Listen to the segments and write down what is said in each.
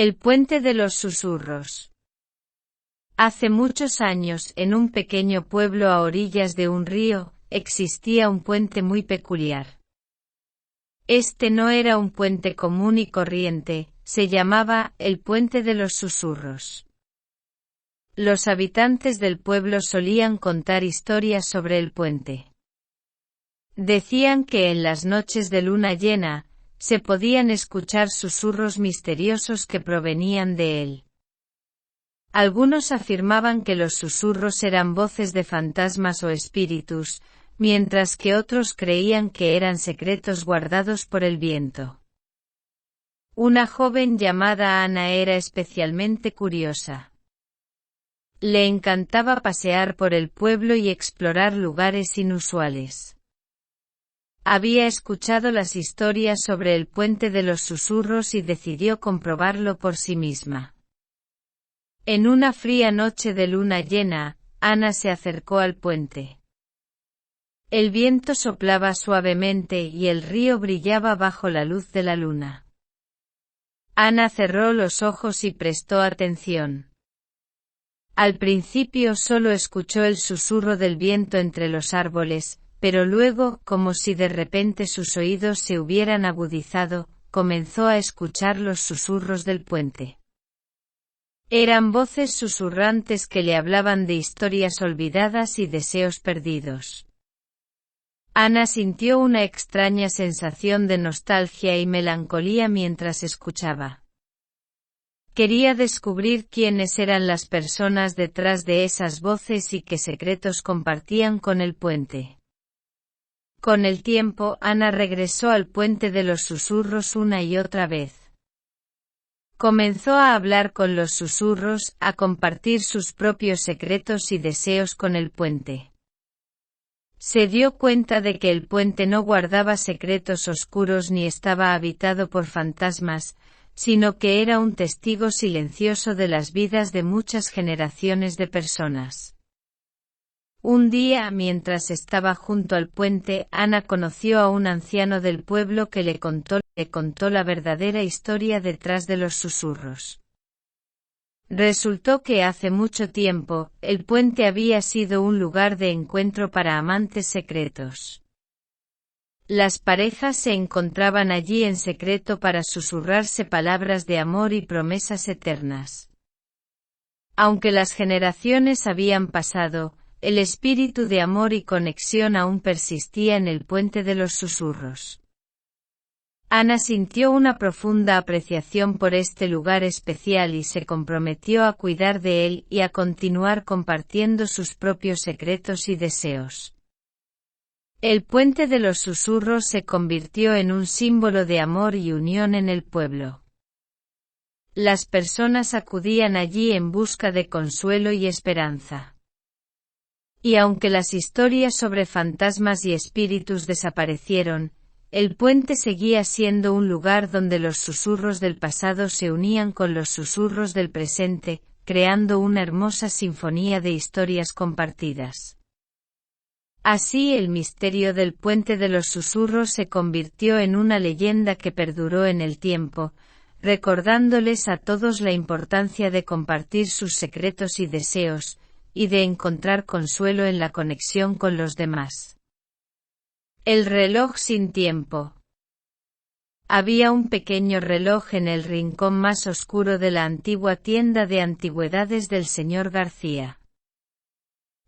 El puente de los susurros. Hace muchos años, en un pequeño pueblo a orillas de un río, existía un puente muy peculiar. Este no era un puente común y corriente, se llamaba el Puente de los Susurros. Los habitantes del pueblo solían contar historias sobre el puente. Decían que en las noches de luna llena, se podían escuchar susurros misteriosos que provenían de él. Algunos afirmaban que los susurros eran voces de fantasmas o espíritus, mientras que otros creían que eran secretos guardados por el viento. Una joven llamada Ana era especialmente curiosa. Le encantaba pasear por el pueblo y explorar lugares inusuales. Había escuchado las historias sobre el Puente de los Susurros y decidió comprobarlo por sí misma. En una fría noche de luna llena, Ana se acercó al puente. El viento soplaba suavemente y el río brillaba bajo la luz de la luna. Ana cerró los ojos y prestó atención. Al principio solo escuchó el susurro del viento entre los árboles, pero luego, como si de repente sus oídos se hubieran agudizado, comenzó a escuchar los susurros del puente. Eran voces susurrantes que le hablaban de historias olvidadas y deseos perdidos. Ana sintió una extraña sensación de nostalgia y melancolía mientras escuchaba. Quería descubrir quiénes eran las personas detrás de esas voces y qué secretos compartían con el puente. Con el tiempo, Ana regresó al Puente de los Susurros una y otra vez. Comenzó a hablar con los susurros, a compartir sus propios secretos y deseos con el puente. Se dio cuenta de que el puente no guardaba secretos oscuros ni estaba habitado por fantasmas, sino que era un testigo silencioso de las vidas de muchas generaciones de personas. Un día, mientras estaba junto al puente, Ana conoció a un anciano del pueblo que le contó la verdadera historia detrás de los susurros. Resultó que hace mucho tiempo, el puente había sido un lugar de encuentro para amantes secretos. Las parejas se encontraban allí en secreto para susurrarse palabras de amor y promesas eternas. Aunque las generaciones habían pasado, el espíritu de amor y conexión aún persistía en el Puente de los Susurros. Ana sintió una profunda apreciación por este lugar especial y se comprometió a cuidar de él y a continuar compartiendo sus propios secretos y deseos. El Puente de los Susurros se convirtió en un símbolo de amor y unión en el pueblo. Las personas acudían allí en busca de consuelo y esperanza. Y aunque las historias sobre fantasmas y espíritus desaparecieron, el puente seguía siendo un lugar donde los susurros del pasado se unían con los susurros del presente, creando una hermosa sinfonía de historias compartidas. Así el misterio del Puente de los Susurros se convirtió en una leyenda que perduró en el tiempo, recordándoles a todos la importancia de compartir sus secretos y deseos, y de encontrar consuelo en la conexión con los demás. El reloj sin tiempo. Había un pequeño reloj en el rincón más oscuro de la antigua tienda de antigüedades del señor García.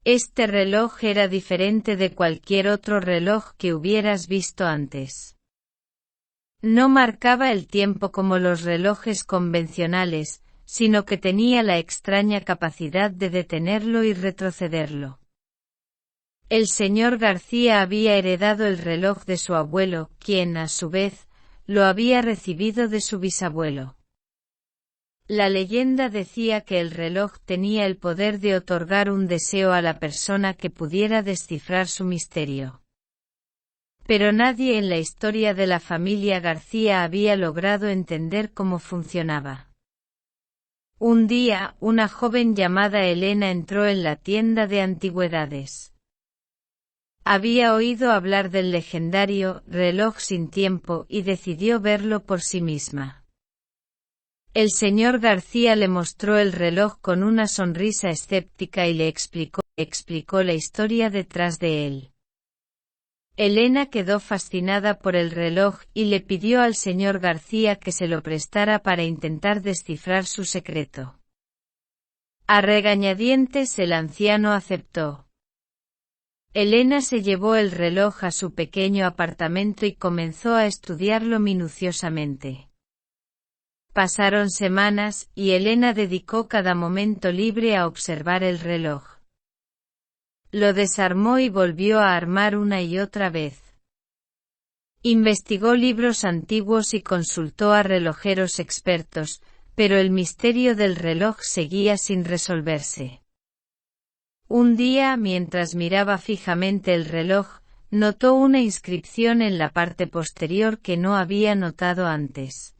Este reloj era diferente de cualquier otro reloj que hubieras visto antes. No marcaba el tiempo como los relojes convencionales, sino que tenía la extraña capacidad de detenerlo y retrocederlo. El señor García había heredado el reloj de su abuelo, quien, a su vez, lo había recibido de su bisabuelo. La leyenda decía que el reloj tenía el poder de otorgar un deseo a la persona que pudiera descifrar su misterio. Pero nadie en la historia de la familia García había logrado entender cómo funcionaba. Un día, una joven llamada Elena entró en la tienda de antigüedades. Había oído hablar del legendario reloj sin tiempo y decidió verlo por sí misma. El señor García le mostró el reloj con una sonrisa escéptica y le explicó la historia detrás de él. Elena quedó fascinada por el reloj y le pidió al señor García que se lo prestara para intentar descifrar su secreto. A regañadientes el anciano aceptó. Elena se llevó el reloj a su pequeño apartamento y comenzó a estudiarlo minuciosamente. Pasaron semanas, y Elena dedicó cada momento libre a observar el reloj. Lo desarmó y volvió a armar una y otra vez. Investigó libros antiguos y consultó a relojeros expertos, pero el misterio del reloj seguía sin resolverse. Un día, mientras miraba fijamente el reloj, notó una inscripción en la parte posterior que no había notado antes.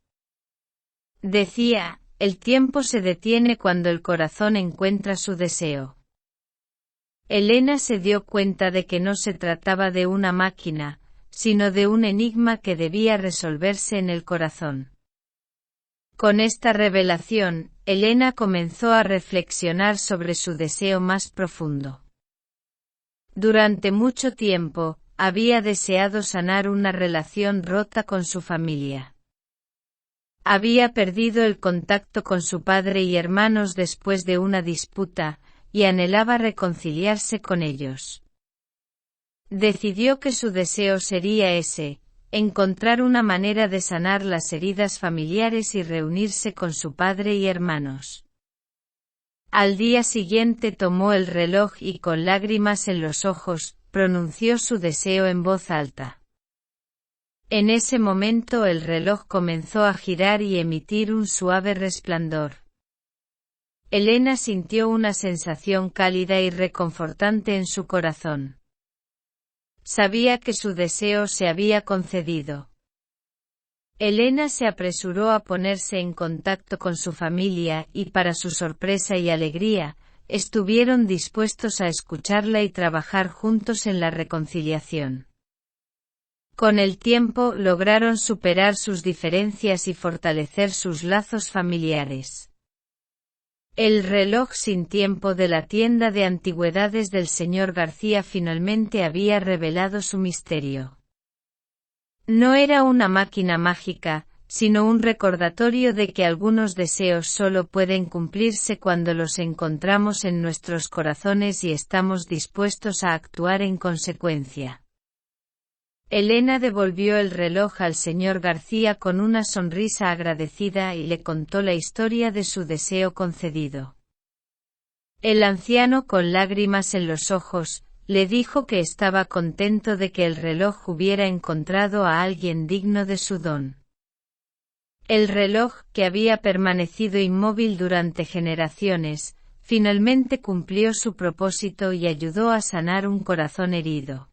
Decía: el tiempo se detiene cuando el corazón encuentra su deseo. Elena se dio cuenta de que no se trataba de una máquina, sino de un enigma que debía resolverse en el corazón. Con esta revelación, Elena comenzó a reflexionar sobre su deseo más profundo. Durante mucho tiempo, había deseado sanar una relación rota con su familia. Había perdido el contacto con su padre y hermanos después de una disputa, y anhelaba reconciliarse con ellos. Decidió que su deseo sería ese: encontrar una manera de sanar las heridas familiares y reunirse con su padre y hermanos. Al día siguiente tomó el reloj y con lágrimas en los ojos, pronunció su deseo en voz alta. En ese momento el reloj comenzó a girar y emitir un suave resplandor. Elena sintió una sensación cálida y reconfortante en su corazón. Sabía que su deseo se había concedido. Elena se apresuró a ponerse en contacto con su familia y, para su sorpresa y alegría, estuvieron dispuestos a escucharla y trabajar juntos en la reconciliación. Con el tiempo lograron superar sus diferencias y fortalecer sus lazos familiares. El reloj sin tiempo de la tienda de antigüedades del señor García finalmente había revelado su misterio. No era una máquina mágica, sino un recordatorio de que algunos deseos solo pueden cumplirse cuando los encontramos en nuestros corazones y estamos dispuestos a actuar en consecuencia. Elena devolvió el reloj al señor García con una sonrisa agradecida y le contó la historia de su deseo concedido. El anciano, con lágrimas en los ojos, le dijo que estaba contento de que el reloj hubiera encontrado a alguien digno de su don. El reloj, que había permanecido inmóvil durante generaciones, finalmente cumplió su propósito y ayudó a sanar un corazón herido.